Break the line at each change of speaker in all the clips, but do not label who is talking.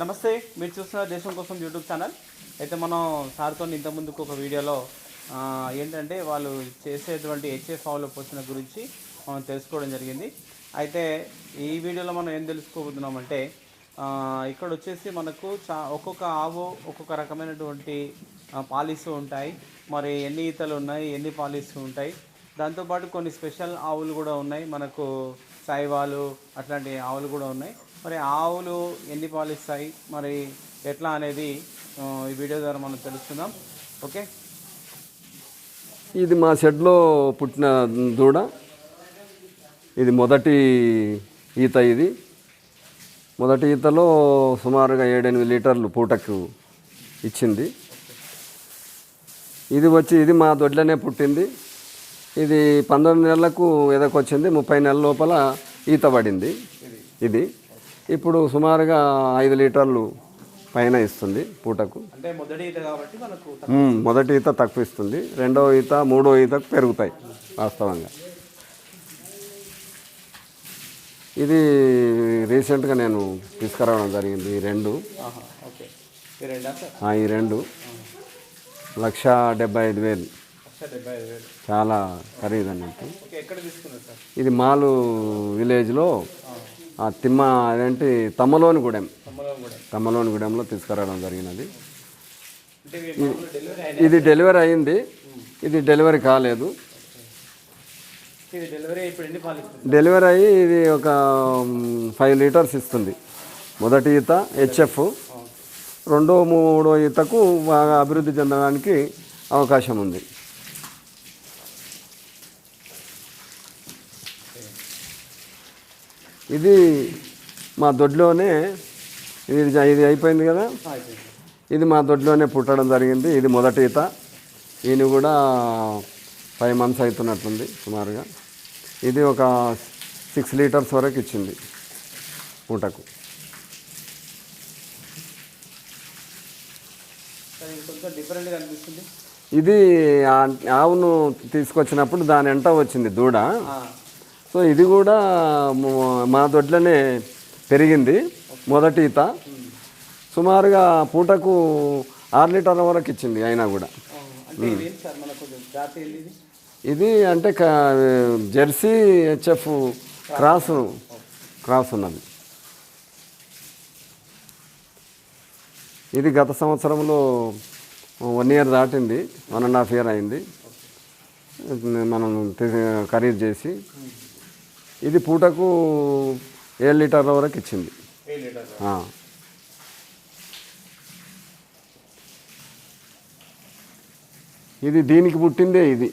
నమస్తే, మీరు చూస్తున్న దేశం కోసం యూట్యూబ్ ఛానల్. అయితే మనం సార్తో ఇంతకుముందుకు ఒక వీడియోలో ఏంటంటే వాళ్ళు చేసేటువంటి హెచ్ఎఫ్ ఆవుల పోషణ గురించి మనం తెలుసుకోవడం జరిగింది. అయితే ఈ వీడియోలో మనం ఏం తెలుసుకోబోతున్నామంటే ఇక్కడ వచ్చేసి మనకు ఒక్కొక్క ఆవు ఒక్కొక్క రకమైనటువంటి పాలిస్తూ ఉంటాయి. మరి ఎన్ని ఈతలు ఉన్నాయి, ఎన్ని పాలిస్తూ ఉంటాయి, దాంతోపాటు కొన్ని స్పెషల్ ఆవులు కూడా ఉన్నాయి. మనకు సాయివాలు అట్లాంటి ఆవులు కూడా ఉన్నాయి. మరి ఆవులు ఎన్ని పాలిస్తాయి, మరి ఎట్లా అనేది ఈ వీడియో ద్వారా మనం తెలుసుకుందాం. ఓకే,
ఇది మా షెడ్లో పుట్టిన దూడ. ఇది మొదటి ఈత. ఇది మొదటి ఈతలో సుమారుగా 7-8 లీటర్లు పూటకు ఇచ్చింది. ఇది మా దొడ్లనే పుట్టింది. ఇది 19 నెలలకు ఎదకొచ్చింది. 30 నెలల లోపల ఈత పడింది. ఇది ఇప్పుడు సుమారుగా 5 లీటర్లు పైన ఇస్తుంది పూటకు.
అంటే మొదటి ఈత కాబట్టి మనకు
మొదటి ఈత తక్కువ ఇస్తుంది. రెండవ ఈత, మూడో ఈతకు పెరుగుతాయి వాస్తవంగా. ఇది రీసెంట్గా నేను తీసుకురావడం జరిగింది. ఈ రెండు 1,75,000. చాలా ఖరీదు అన్నట్టు. ఇది మాలు విలేజ్లో తిమ్మ అదేంటి తమ్మలోనిగూడెంలో తీసుకురావడం జరిగినది. ఇది డెలివరీ అయింది. ఇది డెలివరీ కాలేదు. డెలివరీ అయ్యి ఇది ఒక 5 లీటర్స్ ఇస్తుంది. మొదటి ఈత హెచ్ఎఫ్, రెండో మూడో ఈతకు బాగా అభివృద్ధి చెందడానికి అవకాశం ఉంది. ఇది మా దొడ్లోనే ఇది అయిపోయింది కదా. ఇది మా దొడ్లోనే పుట్టడం జరిగింది. ఇది మొదటి ఈత. ఈయన కూడా 5 months అవుతున్నట్టుంది సుమారుగా. ఇది ఒక 6 లీటర్స్ వరకు ఇచ్చింది పూటకు. ఇది ఆవును తీసుకొచ్చినప్పుడు దాని వెంట వచ్చింది దూడ. సో ఇది కూడా మా దొడ్లనే పెరిగింది. మొదటి ఈత సుమారుగా పూటకు 6 లీటర్ల వరకు ఇచ్చింది. అయినా కూడా ఇది అంటే జెర్సీ హెచ్ఎఫ్ క్రాస్ ఉన్నది. ఇది గత సంవత్సరంలో 1 year దాటింది. 1.5 year అయింది మనం ఖరీదు చేసి. ఇది పూటకు 7 లీటర్ల వరకు ఇచ్చింది. ఇది దీనికి పుట్టిందే. ఇది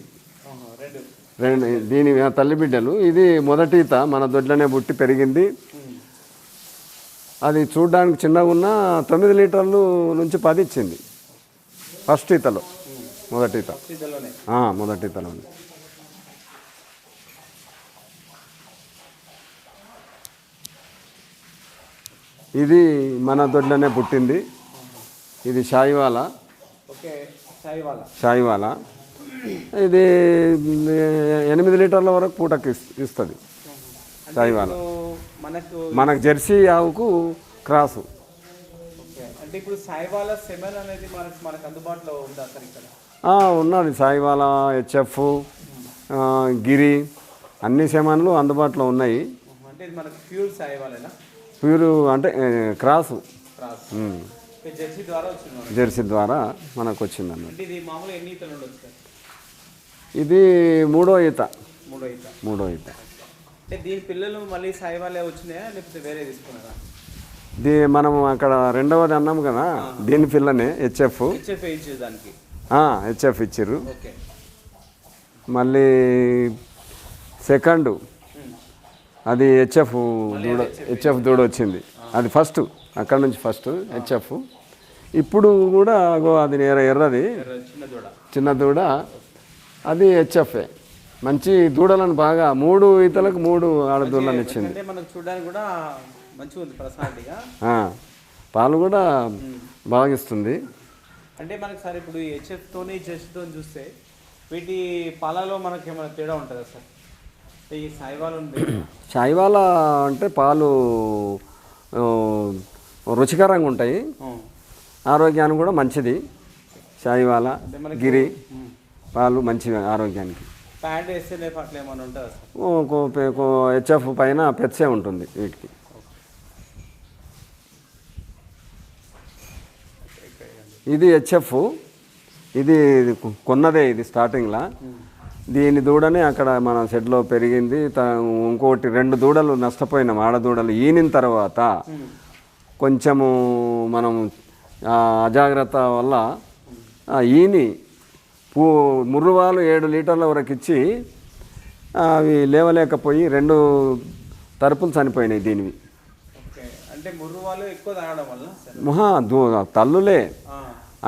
దీని తల్లి బిడ్డలు. ఇది మొదటి ఈత మన దొడ్లనే పుట్టి పెరిగింది. అది చూడడానికి చిన్నగా ఉన్న 9 లీటర్లు నుంచి 10 ఇచ్చింది ఫస్ట్ ఈతలో. మొదటి ఈతలో ఇది మన దొడ్లనే పుట్టింది. ఇది షాయివాలా. ఇది 8 లీటర్ల వరకు పూటకి ఇస్తుంది షాయివాలా. మనకు జెర్సీ ఆవుకు క్రాసు.
అంటే ఇప్పుడు సాయివాలా సెమెన్ అనేది మనకు అందుబాటులో ఉందా సార్ ఇక్కడ?
ఉన్నది. సాయివాలా, హెచ్ఎఫ్, గిరి అన్ని సెమన్లు అందుబాటులో ఉన్నాయి.
అంటే ఇది మనకు ప్యూర్ సాయివాలేనా?
ప్యూర్ అంటే క్రాసు.
జెర్సీ
ద్వారా మనకు వచ్చింది అన్నమాట.
ఇది మామూలుగా ఎన్ని ఈతలు ఉండొచ్చు సార్?
ఇది మూడో ఈత.
అంటే దీని పిల్లలు మళ్ళీ సాయివాలే వచ్చినాయా లేకపోతే వేరే తీసుకున్నారా?
మనం అక్కడ రెండవది అన్నాం కదా, దీని పిల్లనే హెచ్ఎఫ్ ఇచ్చారు. మళ్ళీ సెకండ్ అది హెచ్ఎఫ్ దూడ వచ్చింది. అది ఫస్ట్, అక్కడ నుంచి ఫస్ట్ హెచ్ఎఫ్. ఇప్పుడు కూడా అది ఎర్రది చిన్న దూడ, అది హెచ్ఎఫ్ఏ. మంచి దూడలను బాగా 3 ఈతలకు 3 ఆడదూడలను ఇచ్చింది.
మనకు చూడడానికి కూడా మంచిగా ఉంది పర్సనాలిటీగా.
పాలు కూడా బాగా ఇస్తుంది.
అంటే మనకి సార్ ఇప్పుడు హెచ్ఎఫ్తోని జెస్ట్తో చూస్తే వీటి పాలలో మనకి ఏమైనా తేడా ఉంటుందా సార్? ఈ సాయివాల్ ఉంది,
సాయివాల అంటే పాలు రుచికరంగా ఉంటాయి, ఆరోగ్యానికి కూడా మంచిది. సాయివాల, గిరి పాలు మంచివి ఆరోగ్యానికి.
ప్యాడ్ వేస్తే అట్లా ఏమైనా ఉంటుందా సార్?
హెచ్ఎఫ్ పైన పెచ్చే ఉంటుంది వీటికి. ఇది హెచ్ఎఫ్, ఇది కొన్నదే, ఇది స్టార్టింగ్లా. దీని దూడనే అక్కడ మన షెడ్లో పెరిగింది. ఇంకోటి 2 దూడలు నష్టపోయినాం, ఆడదూడలు ఈనిన తర్వాత కొంచెము మనం అజాగ్రత్త వల్ల ఈని ముర్రువాలు 7 లీటర్ల వరకు ఇచ్చి అవి లేవలేకపోయి 2 తరపులు చనిపోయినాయి దీనివి.
అంటే ముర్రువాలు ఎక్కువ తాగడం వల్ల
తల్లులే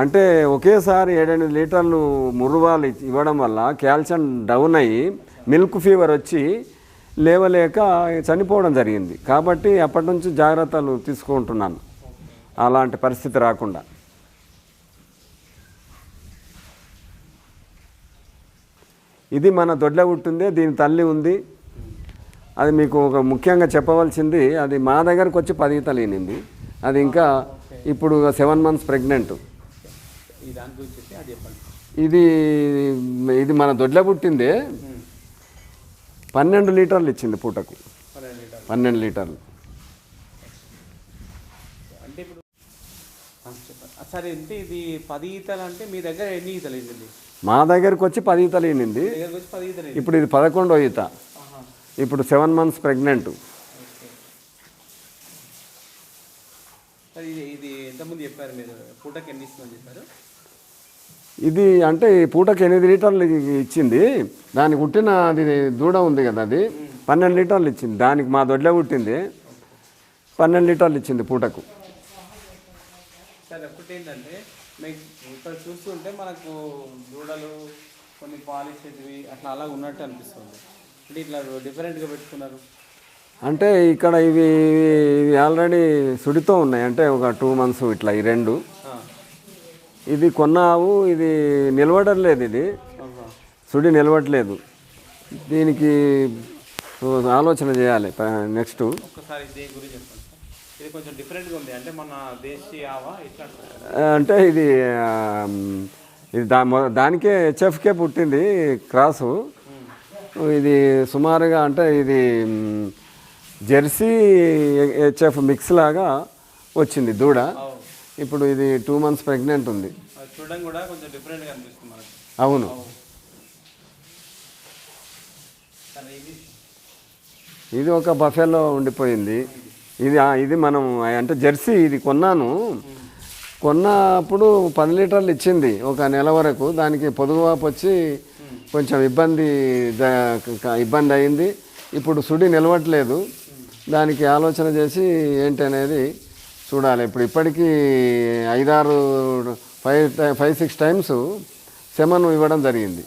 అంటే ఒకేసారి 7-8 లీటర్లు ముర్రువాలు ఇవ్వడం వల్ల కాల్షియం డౌన్ అయ్యి మిల్క్ ఫీవర్ వచ్చి లేవలేక చనిపోవడం జరిగింది. కాబట్టి అప్పటి నుంచి జాగ్రత్తలు తీసుకుంటున్నాను అలాంటి పరిస్థితి రాకుండా. ఇది మన దొడ్ల పుట్టిందే, దీని తల్లి ఉంది. అది మీకు ఒక ముఖ్యంగా చెప్పవలసింది, అది మా దగ్గరకు వచ్చి 10 ఈతలు ఈనింది. అది ఇంకా ఇప్పుడు 7 మంత్స్ ప్రెగ్నెంట్. ఇది ఇది మన దొడ్ల పుట్టిందే. 12 లీటర్లు ఇచ్చింది పూటకు, 12 లీటర్లు.
అంటే ఇప్పుడు సరే, అంటే ఇది 10 ఈతలు అంటే మీ దగ్గర ఎన్ని ఈతలు ఈనింది?
మా దగ్గరకు వచ్చి 10 ఈతలు ఈనింది. ఇప్పుడు ఇది 11వ ఈత. ఇప్పుడు 7 మంత్స్ ప్రెగ్నెంట్.
ఇది ఎంతమంది చెప్పారు మీరు? పూటకి ఎన్ని ఇస్తుందని చెప్పారు?
ఇది అంటే పూటకి 8 లీటర్లు ఇచ్చింది. దానికి పుట్టిన అది దూడ ఉంది కదా, అది 12 లీటర్లు ఇచ్చింది. దానికి మా దొడ్లే పుట్టింది, 12 లీటర్లు ఇచ్చింది పూటకు.
సార్ ఒకటి ఏంటంటే మీకు ఇక్కడ చూస్తుంటే మనకు దూడలు కొన్ని పాలిషేటివి అట్లా అలా ఉన్నట్టు అనిపిస్తుంది. అంటే ఇట్లా డిఫరెంట్గా పెట్టుకున్నారు
అంటే ఇక్కడ ఇవి ఆల్రెడీ సుడితో ఉన్నాయి. అంటే ఒక 2 మంత్స్ ఇట్లా ఈ 2. ఇది కొన్నావు, ఇది నిలవడలేదు, ఇది సుడి నిలవట్లేదు. దీనికి ఆలోచన చేయాలి నెక్స్ట్.
ఒక్కసారి దీని గురించి చెప్పండి. ఇది కొంచెం డిఫరెంట్గా ఉంది. అంటే మన దేశీయావా ఇట్లా
అంటే ఇది దానికే హెచ్ఎఫ్కే పుట్టింది క్రాసు. ఇది సుమారుగా అంటే ఇది జెర్సీ హెచ్ఎఫ్ మిక్స్ లాగా వచ్చింది దూడ. ఇప్పుడు ఇది 2 మంత్స్ ప్రెగ్నెంట్ ఉంది.
చూడడం కూడా కొంచెం డిఫరెంట్గా అనిపిస్తుంది మనకి.
అవును. ఇది ఒక బఫెలో ఉండిపోయింది. ఇది మనం అంటే జెర్సీ ఇది కొన్నప్పుడు 10 లీటర్లు ఇచ్చింది ఒక నెల వరకు. దానికి పొదుగువాపు వచ్చి కొంచెం ఇబ్బంది అయింది. ఇప్పుడు సుడి నిలవట్లేదు. దానికి ఆలోచన చేసి ఏంటి అనేది చూడాలి. ఇప్పటికీ 5-6 5-6 టైమ్స్ సెమను ఇవ్వడం జరిగింది.